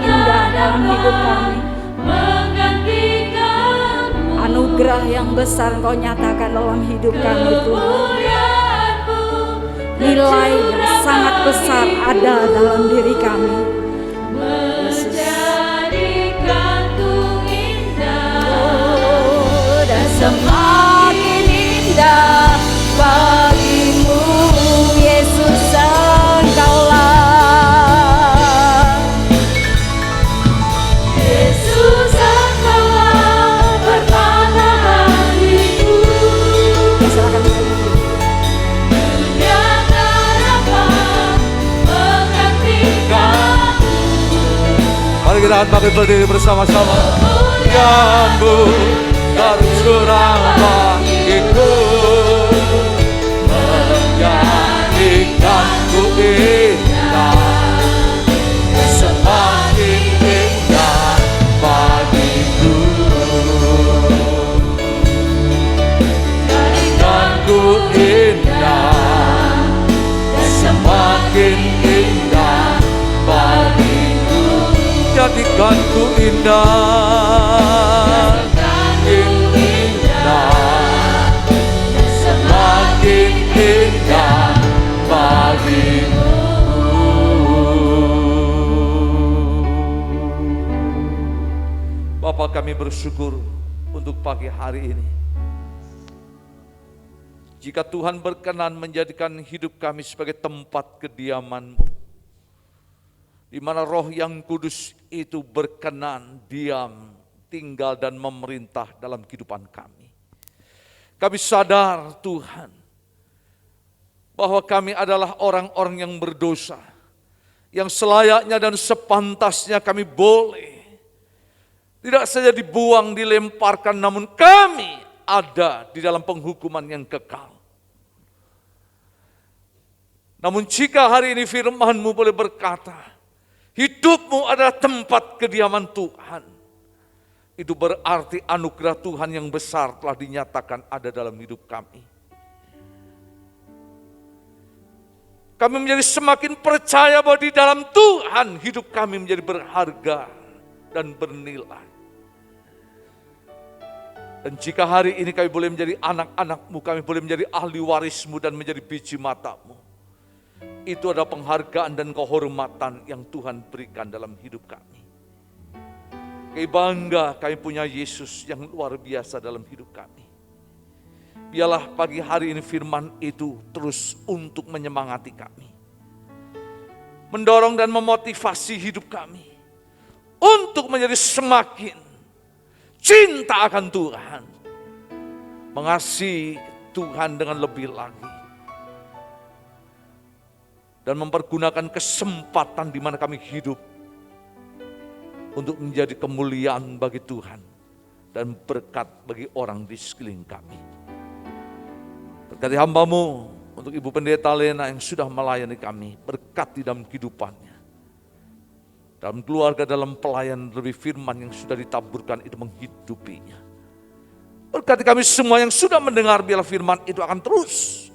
indah dalam hidup kami. Anugerah yang besar Engkau nyatakan dalam hidup kami Tuhan. Nilai yang sangat besar ada dalam diri kami. Dan semakin indah bagimu Yesus Engkaulah. Yesus Engkaulah permata hatiku. Silakan dunia tak dapat menggantikanmu. Mari kita angkat berdiri bersama-sama. Kemuliaan-Mu tercurah bagiku, menjadikanku indah, semakin indah bagiku. Jadikanku indah, semakin indah bagiku. Jadikanku indah, semakin indah bagimu. Bapa, kami bersyukur untuk pagi hari ini. Jika Tuhan berkenan menjadikan hidup kami sebagai tempat kediaman-Mu, di mana Roh yang Kudus itu berkenan, diam, tinggal dan memerintah dalam kehidupan kami. Kami sadar Tuhan, bahwa kami adalah orang-orang yang berdosa, yang selayaknya dan sepantasnya kami boleh tidak saja dibuang, dilemparkan, namun kami ada di dalam penghukuman yang kekal. Namun jika hari ini firman-Mu boleh berkata, hidupmu adalah tempat kediaman Tuhan, itu berarti anugerah Tuhan yang besar telah dinyatakan ada dalam hidup kami. Kami menjadi semakin percaya bahwa di dalam Tuhan hidup kami menjadi berharga dan bernilai. Dan jika hari ini kami boleh menjadi anak-anak-Mu, kami boleh menjadi ahli waris-Mu dan menjadi biji mata-Mu, itu adalah penghargaan dan kehormatan yang Tuhan berikan dalam hidup kami. Kami bangga kami punya Yesus yang luar biasa dalam hidup kami. Biarlah pagi hari ini firman itu terus untuk menyemangati kami, mendorong dan memotivasi hidup kami untuk menjadi semakin cinta akan Tuhan, mengasihi Tuhan dengan lebih lagi, dan mempergunakan kesempatan di mana kami hidup untuk menjadi kemuliaan bagi Tuhan dan berkat bagi orang di sekeliling kami. Berkati hamba-Mu untuk Ibu Pendeta Lena yang sudah melayani kami, berkati dalam kehidupannya, dalam keluarga, dalam pelayan lebih firman yang sudah ditaburkan itu menghidupinya. Berkati kami semua yang sudah mendengar, biarlah firman itu akan terus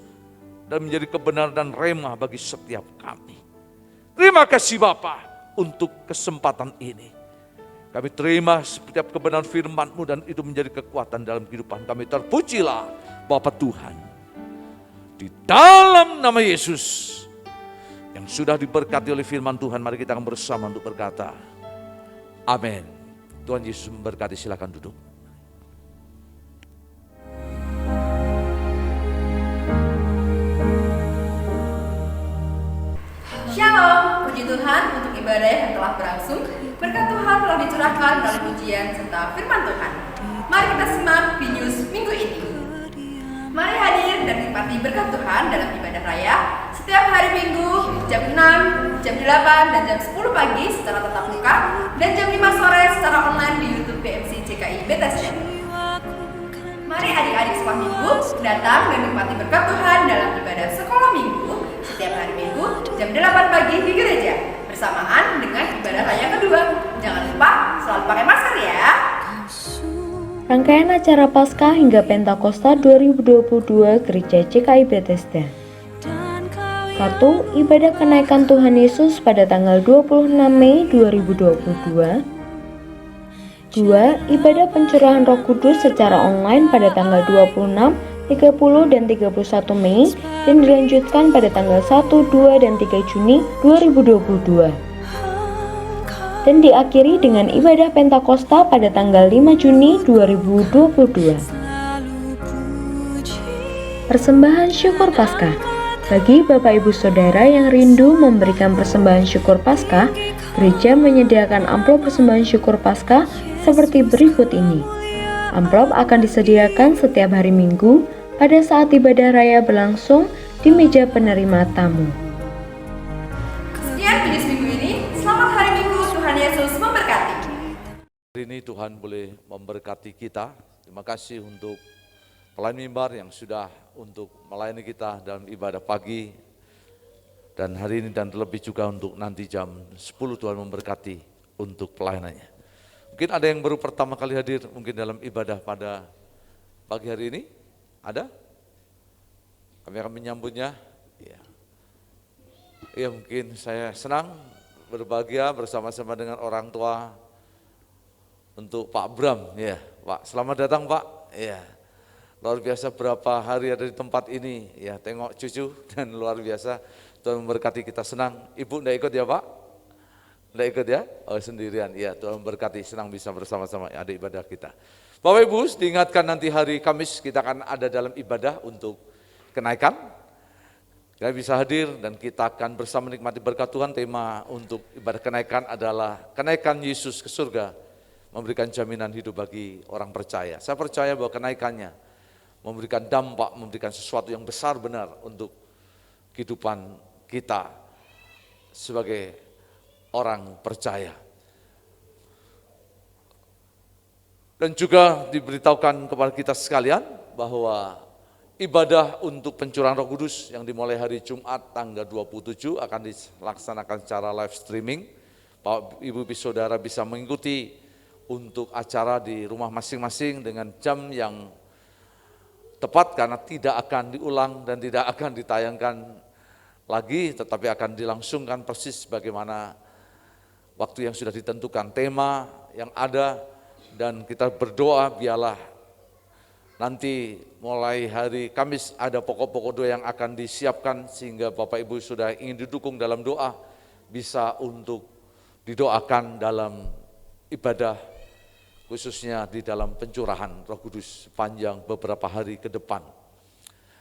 dan menjadi kebenaran dan rema bagi setiap kami. Terima kasih Bapa untuk kesempatan ini. Kami terima setiap kebenaran firman-Mu dan itu menjadi kekuatan dalam kehidupan kami. Terpujilah Bapa Tuhan. Di dalam nama Yesus yang sudah diberkati oleh firman Tuhan, mari kita akan bersama untuk berkata, amin. Tuhan Yesus memberkati, silakan duduk. Shalom, puji Tuhan untuk ibadah yang telah berlangsung. Berkat Tuhan telah dicurahkan melalui pujian serta firman Tuhan. Mari kita simak Binus minggu ini. Mari hadir dan nikmati berkat Tuhan dalam ibadah raya setiap hari Minggu jam 6, jam 8, dan jam 10 pagi secara tatap muka dan jam 5 sore secara online di YouTube PMC CKI Bethesda. Mari adik-adik sekolah minggu datang dan nikmati berkat Tuhan dalam ibadah sekolah minggu setiap hari Minggu jam 8 pagi di gereja bersamaan dengan ibadah raya kedua. Jangan lupa selalu pakai masker ya. Rangkaian acara Paskah hingga Pentakosta 2022 Gereja CKI Bethesda. 1. Ibadah kenaikan Tuhan Yesus pada tanggal 26 Mei 2022. 2. Ibadah pencurahan Roh Kudus secara online pada tanggal 26, 30, dan 31 Mei dan dilanjutkan pada tanggal 1, 2, dan 3 Juni 2022. Dan diakhiri dengan ibadah Pentakosta pada tanggal 5 Juni 2022. Persembahan syukur Paskah. Bagi Bapak Ibu Saudara yang rindu memberikan persembahan syukur Paskah, gereja menyediakan amplop persembahan syukur Paskah seperti berikut ini. Amplop akan disediakan setiap hari Minggu pada saat ibadah raya berlangsung di meja penerima tamu. Sekian Binus minggu ini. Selamat hari Minggu. Tuhan Yesus memberkati. Hari ini Tuhan boleh memberkati kita. Terima kasih untuk pelayan mimbar yang sudah untuk melayani kita dalam ibadah pagi. Dan hari ini dan terlebih juga untuk nanti jam 10 Tuhan memberkati untuk pelayanannya. Mungkin ada yang baru pertama kali hadir mungkin dalam ibadah pada pagi hari ini. Ada? Kami akan menyambutnya. Ya, mungkin saya senang berbahagia bersama-sama dengan orang tua untuk Pak Bram. Ya, Pak, selamat datang Pak. Ya, luar biasa berapa hari ada di tempat ini. Ya, tengok cucu dan luar biasa. Tuhan memberkati, kita senang. Ibu enggak ikut ya Pak? Enggak ikut ya? Oh sendirian. Ya, Tuhan memberkati, senang bisa bersama-sama ada ibadah kita. Bapak Ibu, diingatkan nanti hari Kamis kita akan ada dalam ibadah untuk kenaikan. Kita bisa hadir dan kita akan bersama menikmati berkat Tuhan. Tema untuk ibadah kenaikan adalah kenaikan Yesus ke surga, memberikan jaminan hidup bagi orang percaya. Saya percaya bahwa kenaikannya memberikan dampak, memberikan sesuatu yang besar benar untuk kehidupan kita sebagai orang percaya. Dan juga diberitahukan kepada kita sekalian bahwa ibadah untuk pencurahan Roh Kudus yang dimulai hari Jumat tanggal 27 akan dilaksanakan secara live streaming. Bapak Ibu Saudara bisa mengikuti untuk acara di rumah masing-masing dengan jam yang tepat karena tidak akan diulang dan tidak akan ditayangkan lagi, tetapi akan dilangsungkan persis bagaimana waktu yang sudah ditentukan, tema yang ada. Dan kita berdoa biarlah nanti mulai hari Kamis ada pokok-pokok doa yang akan disiapkan sehingga Bapak Ibu sudah ingin didukung dalam doa bisa untuk didoakan dalam ibadah khususnya di dalam pencurahan Roh Kudus sepanjang beberapa hari ke depan.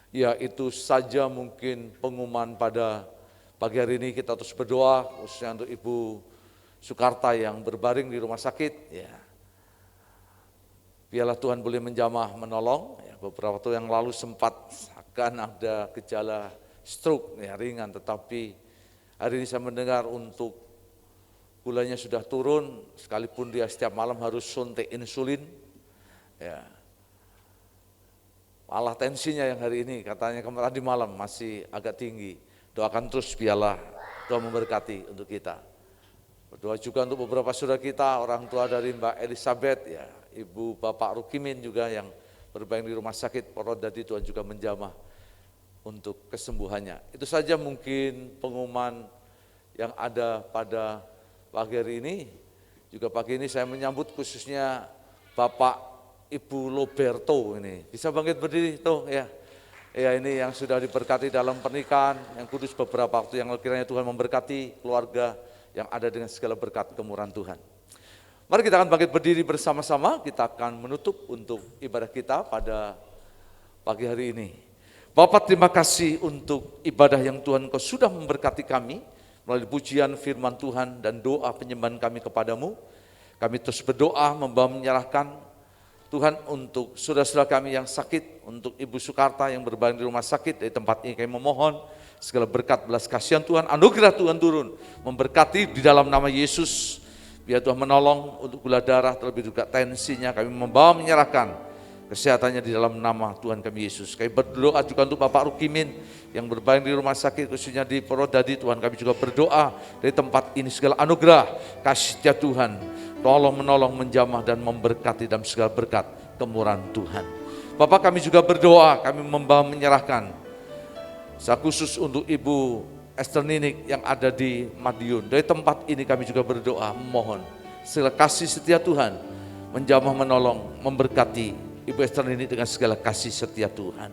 Ya, itu saja mungkin pengumuman pada pagi hari ini. Kita terus berdoa khususnya untuk Ibu Sukarta yang berbaring di rumah sakit. Ya, biarlah Tuhan boleh menjamah, menolong. Ya, beberapa waktu yang lalu sempat akan ada gejala stroke ya, ringan, tetapi hari ini saya mendengar untuk gulanya sudah turun, sekalipun dia setiap malam harus suntik insulin. Ya, malah tensinya yang hari ini katanya kemarin di malam masih agak tinggi. Doakan terus biarlah Tuhan memberkati untuk kita. Berdoa juga untuk beberapa saudara kita, orang tua dari Mbak Elizabeth, ya, Ibu Bapak Rukimin juga yang berbaring di rumah sakit Porodadi, Tuhan juga menjamah untuk kesembuhannya. Itu saja mungkin pengumuman yang ada pada pagi hari ini. Juga pagi ini saya menyambut khususnya Bapak Ibu Loberto ini. Bisa bangkit berdiri tuh ya. Ya, ini yang sudah diberkati dalam pernikahan yang kudus beberapa waktu yang kiranya Tuhan memberkati keluarga yang ada dengan segala berkat kemurahan Tuhan. Mari kita akan bangkit berdiri bersama-sama, kita akan menutup untuk ibadah kita pada pagi hari ini. Bapak, terima kasih untuk ibadah yang Tuhan Kau sudah memberkati kami melalui pujian firman Tuhan dan doa penyembahan kami kepadamu. Kami terus berdoa membawa menyerahkan Tuhan untuk saudara-saudara kami yang sakit, untuk Ibu Sukarta yang berbaring di rumah sakit. Dari tempat ini kami memohon segala berkat belas kasihan Tuhan, anugerah Tuhan turun memberkati di dalam nama Yesus. Biar Tuhan menolong untuk gula darah, terlebih juga tensinya. Kami membawa menyerahkan kesehatannya di dalam nama Tuhan kami Yesus. Kami berdoa juga untuk Bapak Rukimin yang berbaring di rumah sakit khususnya di Porodadi. Tuhan, kami juga berdoa dari tempat ini segala anugerah kasih Tuhan tolong menolong, menjamah dan memberkati dalam segala berkat kemurahan Tuhan. Bapak, kami juga berdoa, kami membawa menyerahkan Saya khusus untuk Ibu Esther Ninik yang ada di Madiun. Dari tempat ini kami juga berdoa, mohon segala kasih setia Tuhan menjamah, menolong, memberkati Ibu Esther Ninik dengan segala kasih setia Tuhan.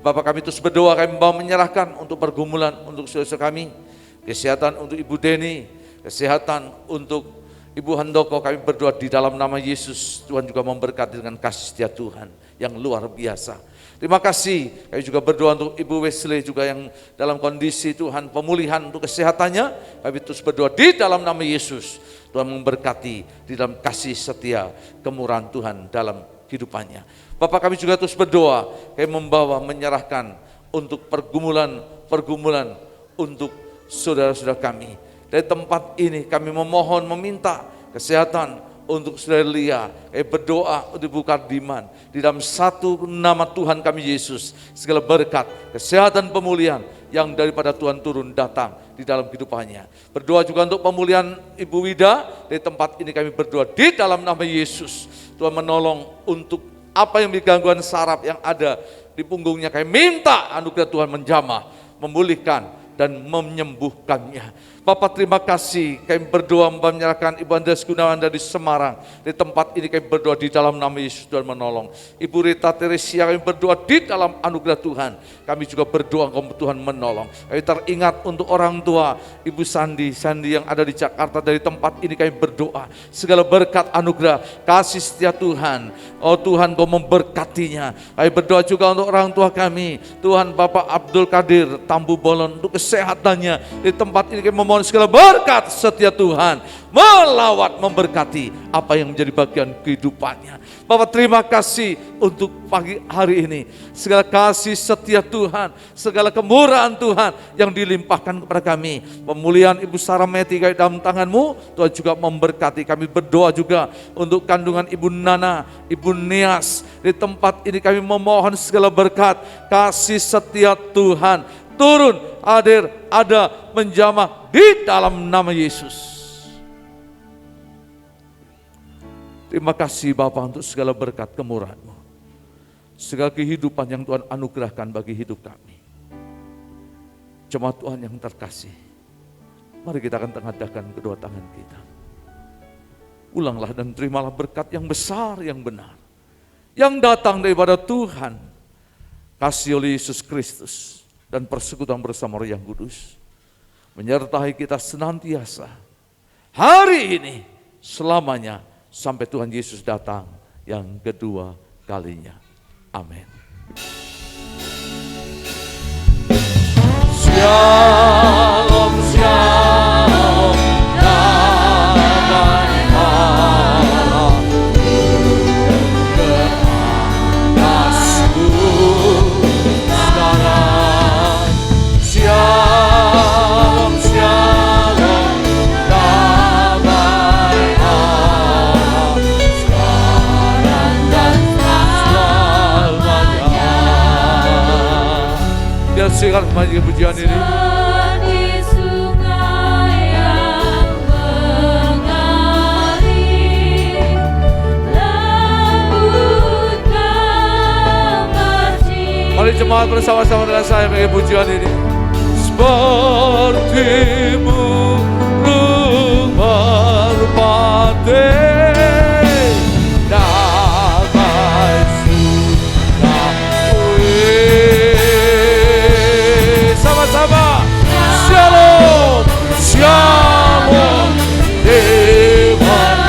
Bapak, kami terus berdoa, kami mau menyerahkan untuk pergumulan untuk saudara kami, kesehatan untuk Ibu Deni, kesehatan untuk Ibu Handoko. Kami berdoa di dalam nama Yesus, Tuhan juga memberkati dengan kasih setia Tuhan yang luar biasa. Terima kasih. Kami juga berdoa untuk Ibu Wesley juga yang dalam kondisi Tuhan pemulihan untuk kesehatannya. Kami terus berdoa di dalam nama Yesus, Tuhan memberkati di dalam kasih setia kemurahan Tuhan dalam kehidupannya. Bapak, kami juga terus berdoa, kami membawa menyerahkan untuk pergumulan untuk saudara-saudara kami. Dari tempat ini kami memohon, meminta kesehatan untuk saudara Lia. Kami berdoa untuk Ibu Kardiman. Di dalam satu nama Tuhan kami Yesus, segala berkat, kesehatan, pemulihan yang daripada Tuhan turun datang di dalam kehidupannya. Berdoa juga untuk pemulihan Ibu Wida. Di tempat ini kami berdoa di dalam nama Yesus, Tuhan menolong untuk apa yang menjadi gangguan saraf yang ada di punggungnya. Kami minta anugerah Tuhan menjamah, memulihkan dan menyembuhkannya. Bapak, terima kasih. Kami berdoa menyerahkan Ibu Andreas Gunawan dari Semarang. Di tempat ini kami berdoa di dalam nama Yesus, Tuhan menolong. Ibu Rita Teresia, kami berdoa di dalam anugerah Tuhan. Kami juga berdoa Tuhan menolong. Kami teringat untuk orang tua Ibu Sandi yang ada di Jakarta. Dari tempat ini kami berdoa segala berkat anugerah kasih setia Tuhan. Oh Tuhan, Kau memberkatinya. Kami berdoa juga untuk orang tua kami, Tuhan Bapak Abdul Qadir Tambu Bolon, untuk kesehatannya. Di tempat ini kami memohon segala berkat setia Tuhan melawat, memberkati apa yang menjadi bagian kehidupannya. Bapak, terima kasih untuk pagi hari ini. Segala kasih setia Tuhan, segala kemurahan Tuhan yang dilimpahkan kepada kami. Pemulihan Ibu Sarah Meti dalam tangan-Mu, Tuhan juga memberkati. Kami berdoa juga untuk kandungan Ibu Nana, Ibu Nias. Di tempat ini kami memohon segala berkat, kasih setia Tuhan turun, hadir, ada, menjamah di dalam nama Yesus. Terima kasih Bapa untuk segala berkat kemurahan-Mu, segala kehidupan yang Tuhan anugerahkan bagi hidup kami. Jemaat Tuhan yang terkasih, mari kita akan tengadahkan kedua tangan kita. Ulanglah dan terimalah berkat yang besar, yang benar, yang datang daripada Tuhan, kasih oleh Yesus Kristus, dan persekutuan bersama Roh yang Kudus menyertai kita senantiasa hari ini selamanya sampai Tuhan Yesus datang yang kedua kalinya. Amin. Shalom, shalom, damai Allah ke atasku sekarang. Shalom, shalom, damai Allah sekarang dan selamanya. Biar sikat maju pujian ini. Mari jemaat bersama-sama dengan saya bagi pujian ini. Seperti burung merpati, damai sudah sama-sama. Shalom, shalom, diberkati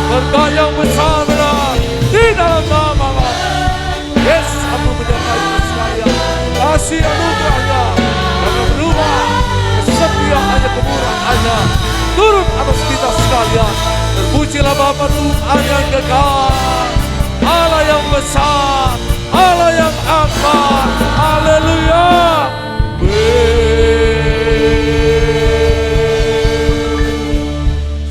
berkat yang besar benar di dalam nama Allah. Yes, aku menyertai sekalian. Kasih anugerahnya yang berubah, kesetiaannya, kemurahannya turun atas kita sekalian. Terpujilah Bapa Tuhan yang kekal, Allah yang besar, Allah yang akbar. Haleluya.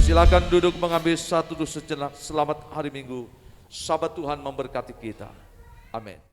Silakan duduk mengambil satu duduk sejenak. Selamat hari Minggu. Sabat Tuhan memberkati kita. Amin.